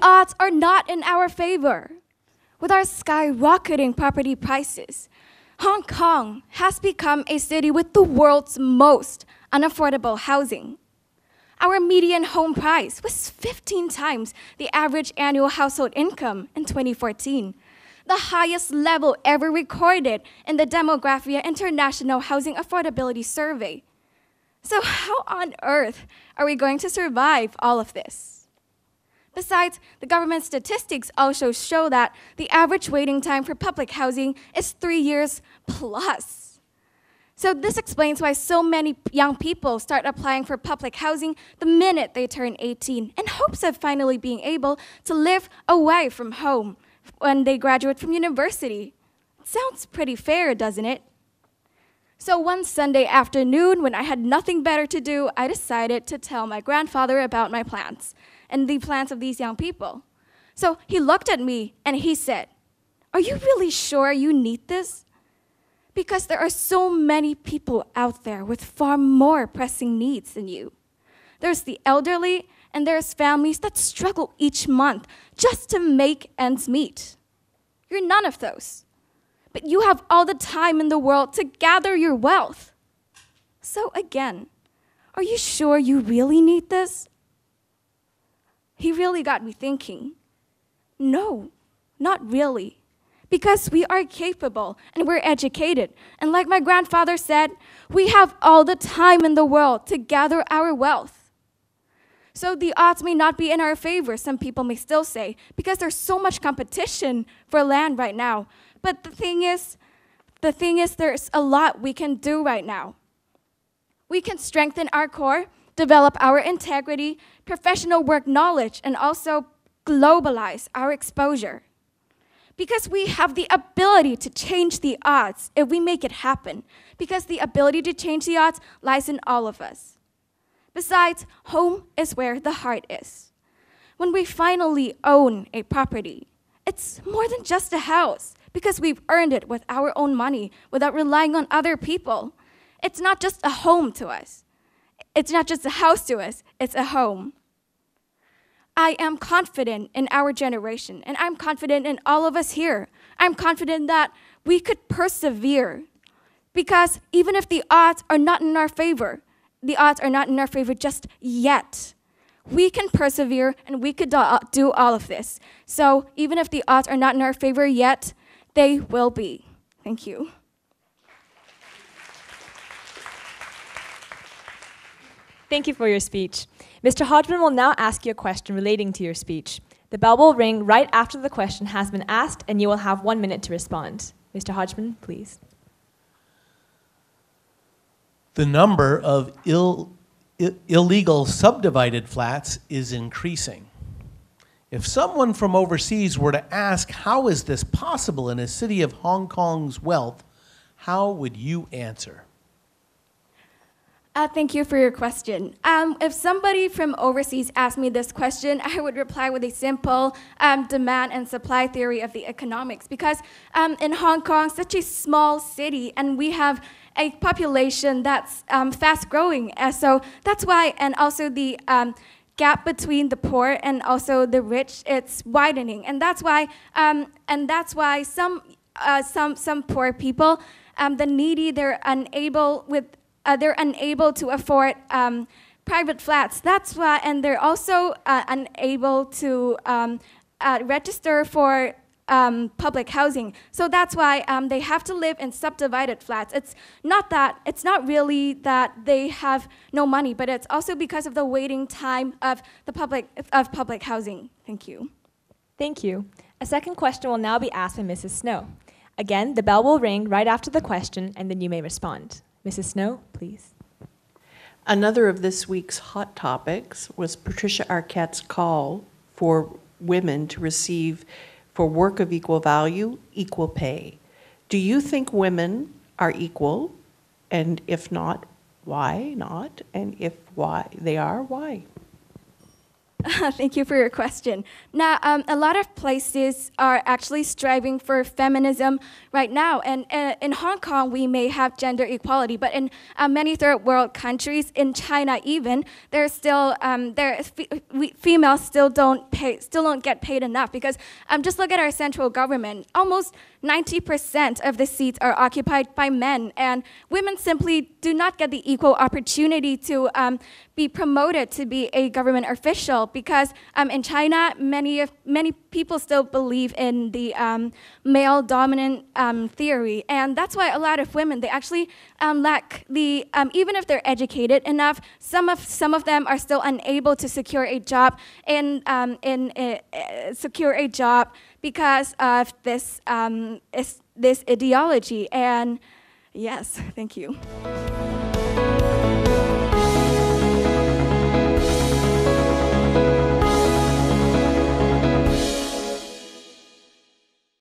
odds are not in our favor. With our skyrocketing property prices, Hong Kong has become a city with the world's most unaffordable housing. Our median home price was 15 times the average annual household income in 2014, the highest level ever recorded in the Demographia International Housing Affordability Survey. So how on earth are we going to survive all of this? Besides, the government statistics also show that the average waiting time for public housing is 3 years plus. So this explains why so many young people start applying for public housing the minute they turn 18 in hopes of finally being able to live away from home when they graduate from university. Sounds pretty fair, doesn't it? So one Sunday afternoon, when I had nothing better to do, I decided to tell my grandfather about my plans and the plans of these young people. So he looked at me and he said, "Are you really sure you need this? Because there are so many people out there with far more pressing needs than you. There's the elderly, and there's families that struggle each month just to make ends meet. You're none of those. But you have all the time in the world to gather your wealth. So again, are you sure you really need this?" He really got me thinking. No, not really. Because we are capable and we're educated. And like my grandfather said, we have all the time in the world to gather our wealth. So the odds may not be in our favor, some people may still say, because there's so much competition for land right now. But the thing is, there's a lot we can do right now. We can strengthen our core, develop our integrity, professional work knowledge, and also globalize our exposure. Because we have the ability to change the odds if we make it happen. Because the ability to change the odds lies in all of us. Besides, home is where the heart is. When we finally own a property, it's more than just a house because we've earned it with our own money without relying on other people. It's not just a home to us. It's not just a house to us, it's a home. I am confident in our generation, and I'm confident in all of us here. I'm confident that we could persevere, because even if the odds are not in our favor, the odds are not in our favor just yet, we can persevere and we could do all of this. So even if the odds are not in our favor yet, they will be. Thank you. Thank you for your speech. Mr. Hodgman will now ask you a question relating to your speech. The bell will ring right after the question has been asked, and you will have 1 minute to respond. Mr. Hodgman, please. The number of illegal subdivided flats is increasing. If someone from overseas were to ask, how is this possible in a city of Hong Kong's wealth, how would you answer? Thank you for your question. If somebody from overseas asked me this question, I would reply with a simple demand and supply theory of the economics. Because in Hong Kong, such a small city, and we have a population that's fast growing. So that's why, and also the gap between the poor and also the rich, it's widening. And that's why some poor people, the needy, they're unable to afford private flats. That's why, and they're also unable to register for public housing. So that's why they have to live in subdivided flats. It's not really that they have no money, but it's also because of the waiting time of public housing. Thank you. Thank you. A second question will now be asked by Mrs. Snow. Again, the bell will ring right after the question, and then you may respond. Mrs. Snow, please. Another of this week's hot topics was Patricia Arquette's call for women to receive, for work of equal value, equal pay. Do you think women are equal? And if not, why not? And if why they are, why? Thank you for your question. Now, a lot of places are actually striving for feminism right now. And in Hong Kong, we may have gender equality, but in many third world countries, in China even, there's still females still don't get paid enough because just look at our central government. Almost 90% of the seats are occupied by men, and women simply do not get the equal opportunity to be promoted to be a government official because in China, many people still believe in the male dominant theory, and that's why a lot of women, they actually lack the even if they're educated enough, some of them are still unable to secure a job because of this ideology. And yes, thank you.